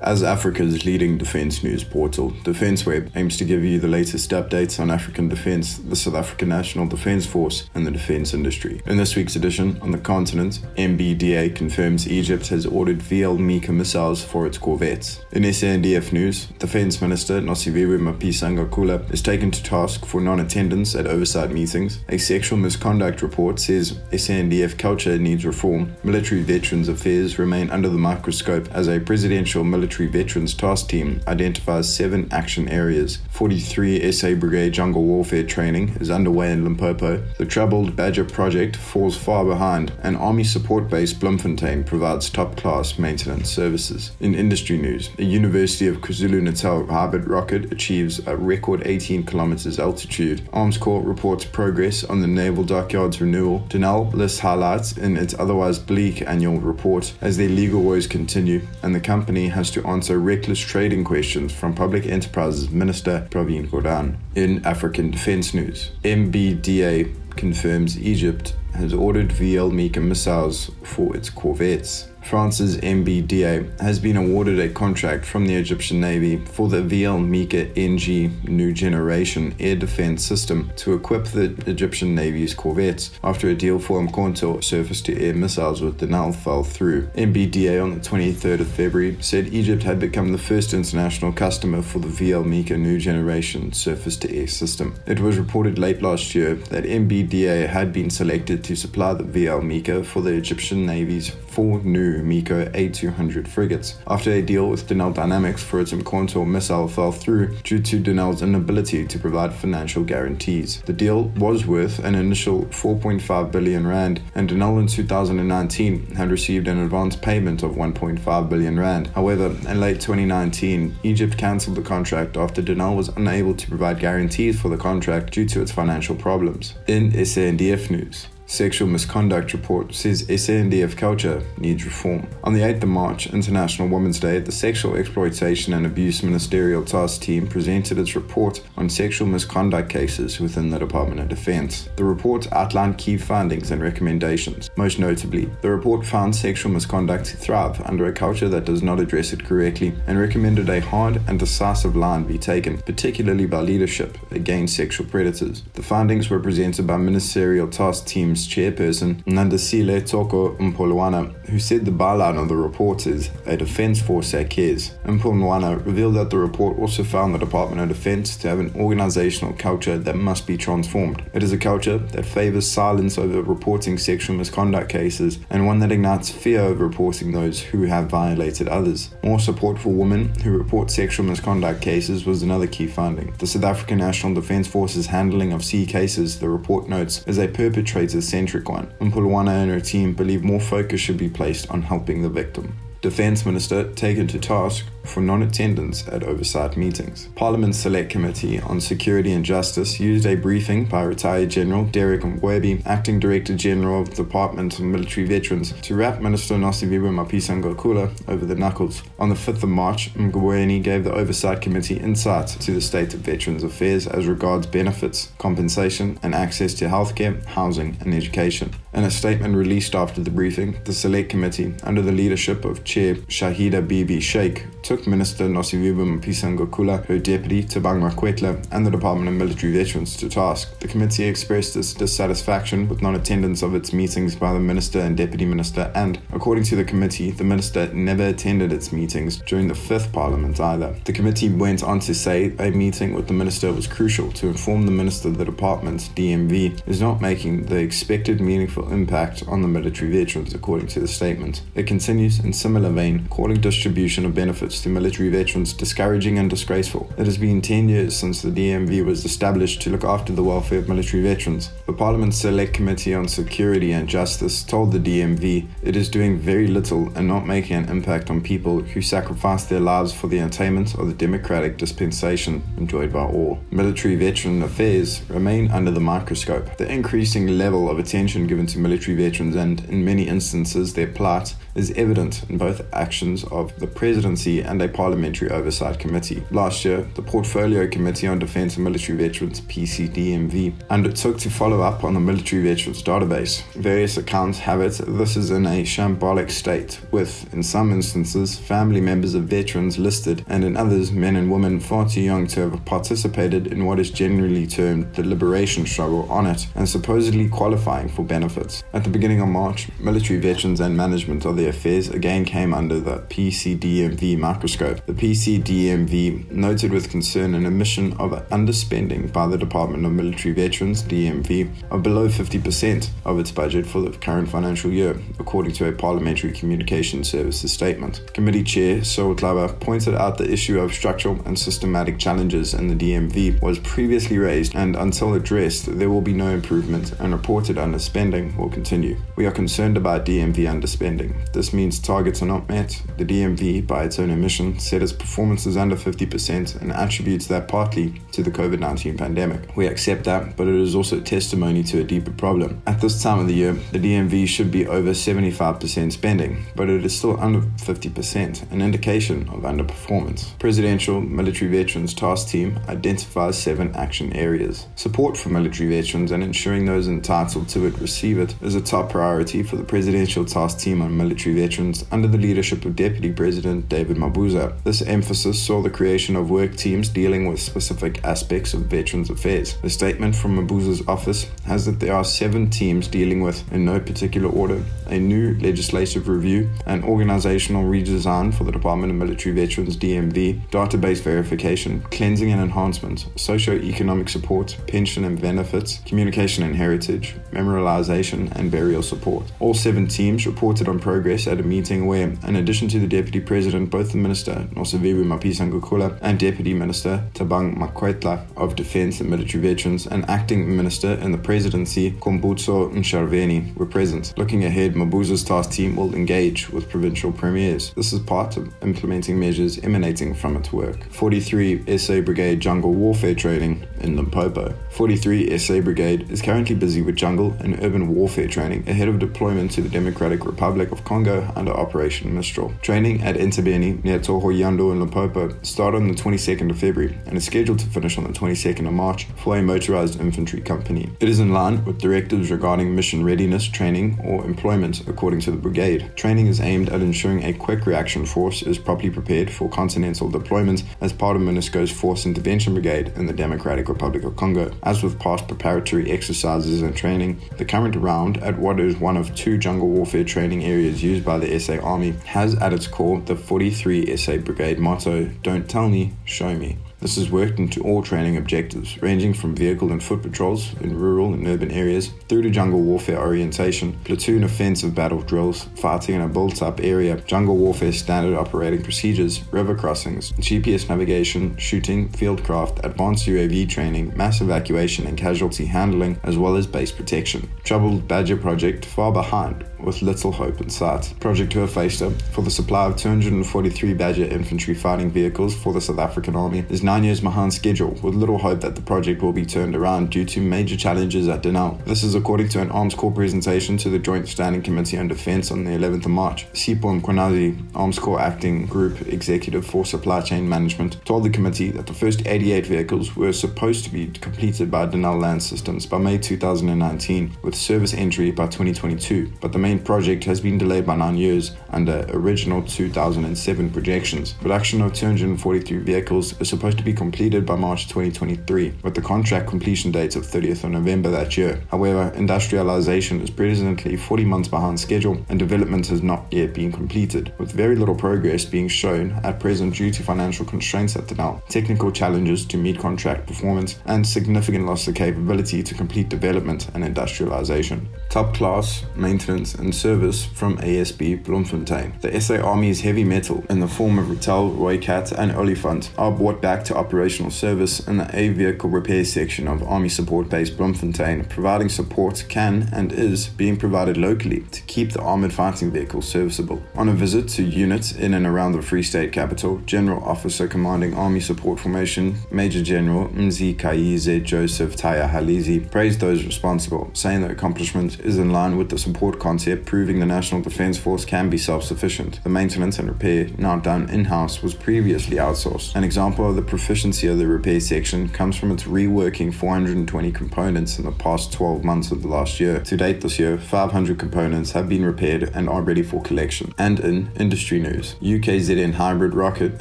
As Africa's leading defence news portal, DefenceWeb aims to give you the latest updates on African defence, the South African National Defence Force, and the defence industry. In this week's edition, on the continent, MBDA confirms Egypt has ordered VL MICA missiles for its corvettes. In SANDF news, Defence Minister Nosiviwe Mapisa-Nqakula is taken to task for non-attendance at oversight meetings. A sexual misconduct report says SANDF culture needs reform. Military Veterans Affairs remain under the microscope as a presidential military Veterans Task Team identifies 7 action areas. 43 SA Brigade jungle warfare training is underway in Limpopo. The troubled Badger project falls far behind, and Army Support Base Bloemfontein provides top-class maintenance services. In industry news, the University of Kwa-Zulu Natal hybrid rocket achieves a record 18 kilometers altitude. Armscor reports progress on the naval dockyard's renewal. Denel lists highlights in its otherwise bleak annual report as their legal woes continue, and the company has to answer reckless trading questions from Public Enterprises Minister Pravhin Gordhan. In African defence news, MBDA confirms Egypt has ordered VL MICA missiles for its corvettes. France's MBDA has been awarded a contract from the Egyptian Navy for the VL MICA NG new generation air defense system to equip the Egyptian Navy's corvettes after a deal for Umkhonto surface-to-air missiles with Denel fell through. MBDA on the 23rd of February said Egypt had become the first international customer for the VL MICA new generation surface-to-air system. It was reported late last year that MBDA had been selected to supply the VL MICA for the Egyptian Navy's 4 new MICA A200 frigates, after a deal with Denel Dynamics for its Umkhonto missile fell through due to Denel's inability to provide financial guarantees. The deal was worth an initial 4.5 billion rand, and Denel in 2019 had received an advance payment of 1.5 billion rand. However, in late 2019, Egypt cancelled the contract after Denel was unable to provide guarantees for the contract due to its financial problems. In SANDF news, sexual misconduct report says SANDF culture needs reform. On the 8th of March, International Women's Day, the Sexual Exploitation and Abuse Ministerial Task Team presented its report on sexual misconduct cases within the Department of Defence. The report outlined key findings and recommendations. Most notably, the report found sexual misconduct to thrive under a culture that does not address it correctly and recommended a hard and decisive line be taken, particularly by leadership, against sexual predators. The findings were presented by Ministerial Task Team Chairperson Nandasile Toko Mpolwana, who said the byline of the report is a defence force that cares. Mpolwana revealed that the report also found the Department of Defence to have an organisational culture that must be transformed. It is a culture that favours silence over reporting sexual misconduct cases and one that ignites fear over reporting those who have violated others. More support for women who report sexual misconduct cases was another key finding. The South African National Defence Force's handling of C cases, the report notes, is a perpetrator-centric one. Mpolwana and her team believe more focus should be placed on helping the victim. Defence Minister taken to task for non-attendance at oversight meetings. Parliament's Select Committee on Security and Justice used a briefing by retired General Derek Mgwebi, Acting Director General of the Department of Military Veterans, to wrap Minister Nosiviwe Mapisa-Nqakula over the knuckles. On the 5th of March, Mgwebi gave the Oversight Committee insight to the state of Veterans Affairs as regards benefits, compensation, and access to healthcare, housing, and education. In a statement released after the briefing, the Select Committee, under the leadership of Chair Shahida Bibi Sheikh, took Minister Nosiviwe Mapisa-Nqakula, her deputy Thabang Makwetla, and the Department of Military Veterans to task. The committee expressed its dissatisfaction with non-attendance of its meetings by the Minister and Deputy Minister, and, according to the committee, the Minister never attended its meetings during the 5th Parliament either. The committee went on to say a meeting with the Minister was crucial to inform the Minister the Department, DMV, is not making the expected meaningful impact on the military veterans, according to the statement. It continues in similar vein, calling distribution of benefits to military veterans discouraging and disgraceful. It has been 10 years since the DMV was established to look after the welfare of military veterans. The Parliament's Select Committee on Security and Justice told the DMV it is doing very little and not making an impact on people who sacrifice their lives for the attainment of the democratic dispensation enjoyed by all. Military veteran affairs remain under the microscope. The increasing level of attention given to military veterans and, in many instances, their plight is evident in both actions of the Presidency and a Parliamentary Oversight Committee. Last year, the Portfolio Committee on Defence and Military Veterans, PCDMV, undertook to follow up on the Military Veterans database. Various accounts have it this is in a shambolic state, with, in some instances, family members of veterans listed, and in others, men and women far too young to have participated in what is generally termed the liberation struggle on it, and supposedly qualifying for benefits. At the beginning of March, military veterans and management of their affairs again came under the PCDMV microscope. The PCDMV noted with concern an admission of underspending by the Department of Military Veterans, DMV, of below 50% of its budget for the current financial year, according to a Parliamentary Communications Services statement. Committee Chair Saul Tlaba pointed out the issue of structural and systematic challenges in the DMV was previously raised, and until addressed, there will be no improvement, and reported underspending will continue. We are concerned about DMV underspending. This means targets are not met. The DMV, by its own admission, said its performance is under 50% and attributes that partly to the COVID-19 pandemic. We accept that, but it is also testimony to a deeper problem. At this time of the year, the DMV should be over 75% spending, but it is still under 50%, an indication of underperformance. Presidential Military Veterans Task Team identifies 7 action areas. Support for military veterans and ensuring those entitled to it receive it is a top priority for the Presidential Task Team on Military Veterans under the leadership of Deputy President David Mabuza. This emphasis saw the creation of work teams dealing with specific aspects of veterans affairs. The statement from Mabuza's office has that there are 7 teams dealing with, in no particular order, a new legislative review, an organizational redesign for the Department of Military Veterans DMV, database verification, cleansing and enhancement, socio-economic support, pension and benefits, communication and heritage, memorialization and burial support. All 7 teams reported on progress at a meeting where, in addition to the Deputy President, both the Minister Nosiviwe Mapisa-Nqakula and Deputy Minister Thabang Makwetla of Defence and Military Veterans and Acting Minister in the Presidency Kombutso Nsharveni were present. Looking ahead, Mabuza's task team will engage with provincial premiers. This is part of implementing measures emanating from its work. 43 SA Brigade Jungle Warfare Training in Limpopo. 43 SA Brigade is currently busy with jungle and urban warfare training ahead of deployment to the Democratic Republic of Congo under Operation Mistral. Training at Entebeni near Toho Yando in Limpopo started on the 22nd of February and is scheduled to finish on the 22nd of March for a motorized infantry company. It is in line with directives regarding mission readiness training or employment according to the brigade. Training is aimed at ensuring a quick reaction force is properly prepared for continental deployment as part of MINUSCO's Force Intervention Brigade in the Democratic Republic of Congo. As with past preparatory exercises and training, the current round at what is one of 2 jungle warfare training areas used by the SA Army has at its core the 43 SA Brigade motto, "Don't tell me, show me." This is worked into all training objectives, ranging from vehicle and foot patrols in rural and urban areas, through to jungle warfare orientation, platoon offensive battle drills, fighting in a built-up area, jungle warfare standard operating procedures, river crossings, GPS navigation, shooting, fieldcraft, advanced UAV training, mass evacuation and casualty handling, as well as base protection. Troubled Badger project far behind, with little hope in sight. Project Hoofvester, for the supply of 243 Badger infantry fighting vehicles for the South African Army, is 9 years behind schedule, with little hope that the project will be turned around due to major challenges at Denel. This is according to an Armscor presentation to the Joint Standing Committee on Defence on the 11th of March. Sipho Mkhwanazi, Armscor Acting Group Executive for Supply Chain Management, told the committee that the first 88 vehicles were supposed to be completed by Denel Land Systems by May 2019, with service entry by 2022, but the main project has been delayed by 9 years under original 2007 projections. Production of 243 vehicles is supposed to be completed by March 2023, with the contract completion date of 30th of November that year. However, industrialization is presently 40 months behind schedule and development has not yet been completed, with very little progress being shown at present due to financial constraints at Denel, technical challenges to meet contract performance, and significant loss of capability to complete development and industrialization. Top class, maintenance and service from ASB Bloemfontein. The SA Army's heavy metal in the form of Ratel, Roycat and Olifant are brought back to operational service in the A Vehicle Repair section of Army Support Base Bloemfontein. Providing support can and is being provided locally to keep the armoured fighting vehicles serviceable. On a visit to units in and around the Free State capital, General Officer Commanding Army Support Formation, Major General Mzi Kaize Joseph Taya Halizi, praised those responsible, saying the accomplishment is in line with the support concept, proving the National Defence Force can be self-sufficient. The maintenance and repair, now done in-house, was previously outsourced. An example of the proficiency of the repair section comes from its reworking 420 components in the past 12 months of the last year. To date this year, 500 components have been repaired and are ready for collection. And in industry news, UKZN hybrid rocket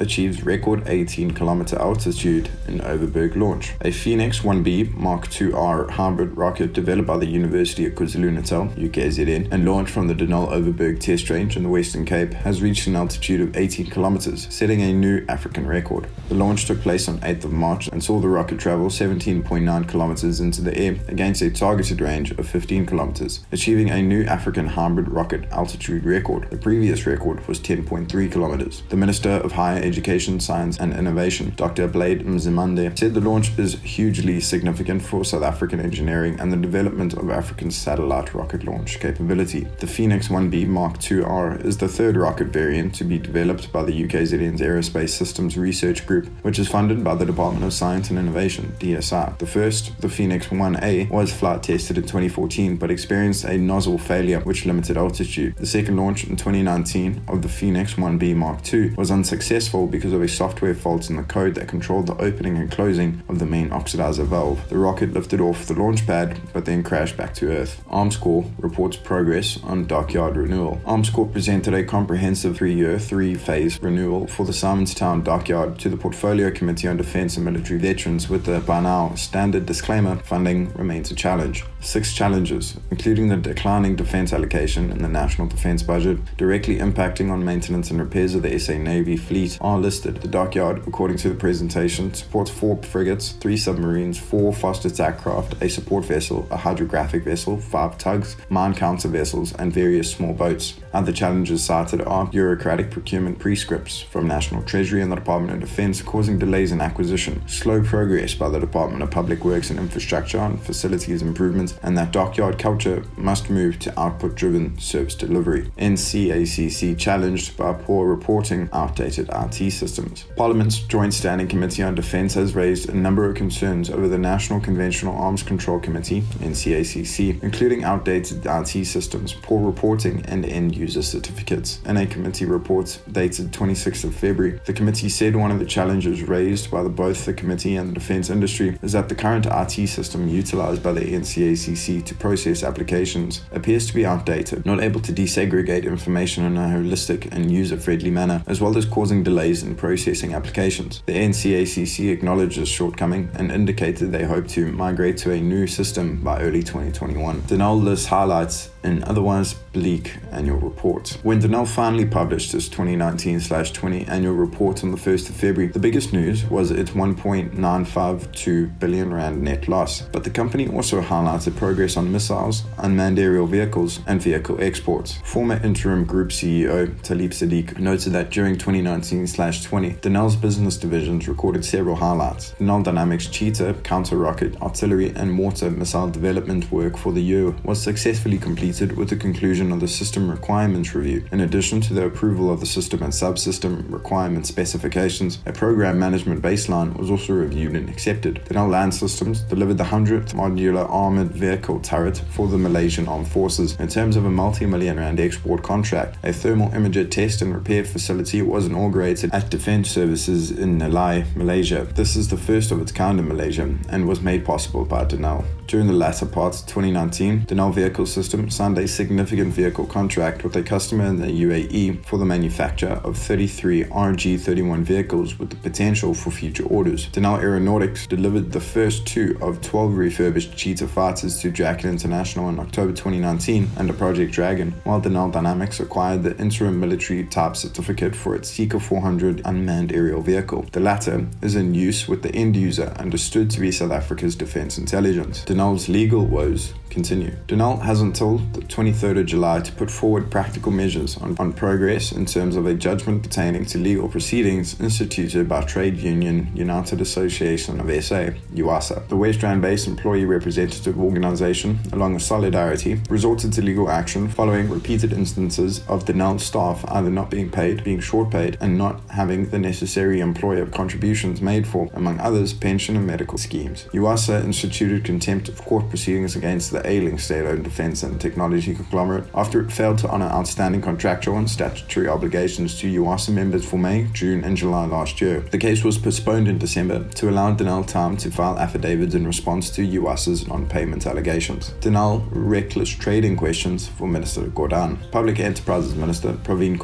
achieves record 18-kilometer altitude in Overberg launch. A Phoenix 1B Mark IIR hybrid rocket developed by the University of Kwa-Zulu Natal, UKZN, and launched from the Denel Overberg test range in the Western Cape has reached an altitude of 18 kilometers, setting a new African record. The launch took place on 8th of March and saw the rocket travel 17.9 kilometers into the air against a targeted range of 15 kilometers, achieving a new African hybrid rocket altitude record. The previous record was 10.3 kilometers. The Minister of Higher Education, Science and Innovation, Dr. Blade Mzimande, said the launch is hugely significant for South African engineering and the development of Africa's satellite rocket launch capability. The Phoenix 1B Mark IIR is the third rocket variant to be developed by the UKZN's Aerospace Systems Research Group, which is funded by the Department of Science and Innovation, DSI. The first, the Phoenix 1A, was flight tested in 2014 but experienced a nozzle failure which limited altitude. The second launch in 2019 of the Phoenix 1B Mark II was unsuccessful because of a software fault in the code that controlled the opening and closing of the main oxidizer valve. The rocket lifted off the launch pad but then crashed back to Earth. Armscor reports progress on dockyard renewal. Armscor presented a comprehensive 3-year, 3-phase renewal for the Simonstown dockyard to the Portfolio Committee on Defence and Military Veterans with the, by now, standard disclaimer: funding remains a challenge. 6 challenges, including the declining defence allocation in the National Defence Budget, directly impacting on maintenance and repairs of the SA Navy fleet, are listed. The dockyard, according to the presentation, supports 4 frigates, 3 submarines, 4 fast attack craft, a support vessel, a hydrographic vessel, 5 tugs, mine counter vessels, and various small boats. Other challenges cited are bureaucratic procurement prescripts from National Treasury and the Department of Defence causing delays in acquisition, slow progress by the Department of Public Works and Infrastructure on facilities improvements, and that dockyard culture must move to output-driven service delivery. NCACC challenged by poor reporting, outdated IT systems. Parliament's Joint Standing Committee on Defence has raised a number of concerns over the National Conventional Arms Control Committee, NCACC, including outdated IT systems, poor reporting, and end-user certificates. In a committee report dated 26th of February, the committee said one of the challenges raised by both the committee and the defence industry is that the current IT system utilised by the NCACC to process applications appears to be outdated, not able to desegregate information in a holistic and user-friendly manner, as well as causing delays in processing applications. The NCACC acknowledged this shortcoming and indicated they hope to migrate to a new system by early 2021. Denel lists highlights in otherwise bleak annual report. When Denel finally published its 2019/20 annual report on the 1st of February, the biggest news was its 1.952 billion rand net loss, but the company also highlighted progress on missiles, unmanned aerial vehicles, and vehicle exports. Former interim group CEO Talib Sadiq noted that during 2019/20, Denel's business divisions recorded several highlights. Denel Dynamics Cheetah counter-rocket, artillery, and mortar missile development work for the year was successfully completed with the conclusion of the System Requirements Review. In addition to the approval of the system and subsystem requirement specifications, a program management baseline was also reviewed and accepted. Denel Land Systems delivered the 100th modular armoured vehicle turret for the Malaysian Armed Forces in terms of a multi-million rand export contract. A thermal imager test and repair facility was inaugurated at Defence Services in Nelai, Malaysia. This is the first of its kind in Malaysia and was made possible by Denel. During the latter part of 2019, Denel Vehicle System signed a significant vehicle contract with a customer in the UAE for the manufacture of 33 RG-31 vehicles with the potential for future orders. Denel Aeronautics delivered the first 2 of 12 refurbished Cheetah fighters to Jackal International in October 2019 under Project Dragon, while Denel Dynamics acquired the interim military type certificate for its Seeker 400 unmanned aerial vehicle. The latter is in use with the end user understood to be South Africa's defence intelligence. Denel's legal woes continue. Denel has until the 23rd of July to put forward practical measures on progress in terms of a judgment pertaining to legal proceedings instituted by Trade Union United Association of SA, UASA. The West Rand-based employee representative organisation, along with Solidarity, resorted to legal action following repeated instances of Denel staff either not being paid, being short paid, and not having the necessary employer contributions made for, among others, pension and medical schemes. UASA instituted contempt of court proceedings against the ailing state-owned defence and technology conglomerate after it failed to honor outstanding contractual and statutory obligations to UASA members for May, June and July last year. The case was postponed in December to allow Denel time to file affidavits in response to UASA's non-payment allegations. Denel reckless trading questions for Minister Gordhan. Public Enterprises Minister Pravhin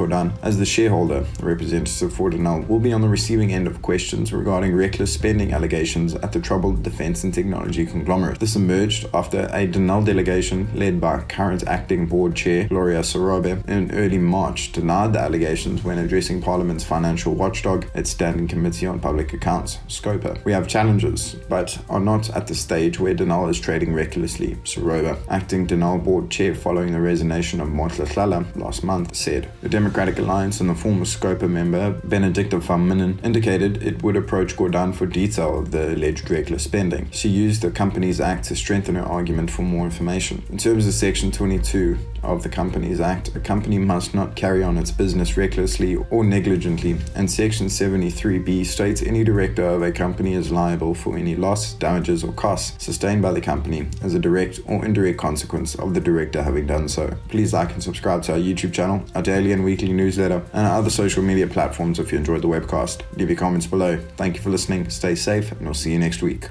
as the shareholder representative for Denel, will be on the receiving end of questions regarding reckless spending allegations at the troubled defense and technology conglomerate. This emerged after a Denel delegation led by current acting board chair Gloria Sarobe in early March denied the allegations when addressing Parliament's financial watchdog, its Standing Committee on Public Accounts, SCOPA. We have challenges, but are not at the stage where Denel is trading recklessly, Sarobe, acting Denel board chair following the resignation of Motlala last month, said. The Democratic Alliance and the former SCOPA member, Benedicta van Minnen, indicated it would approach Gordhan for detail of the alleged reckless spending. She used the Companies Act to strengthen her argument for more information. In terms of Section 22 of the Companies Act, a company must not carry on its business recklessly or negligently, and Section 73B states any director of a company is liable for any loss, damages or costs sustained by the company as a direct or indirect consequence of the director having done so. Please like and subscribe to our YouTube channel, our daily and weekly newsletter, and our other social media platforms if you enjoyed the webcast. Leave your comments below. Thank you for listening, stay safe, and we'll see you next week.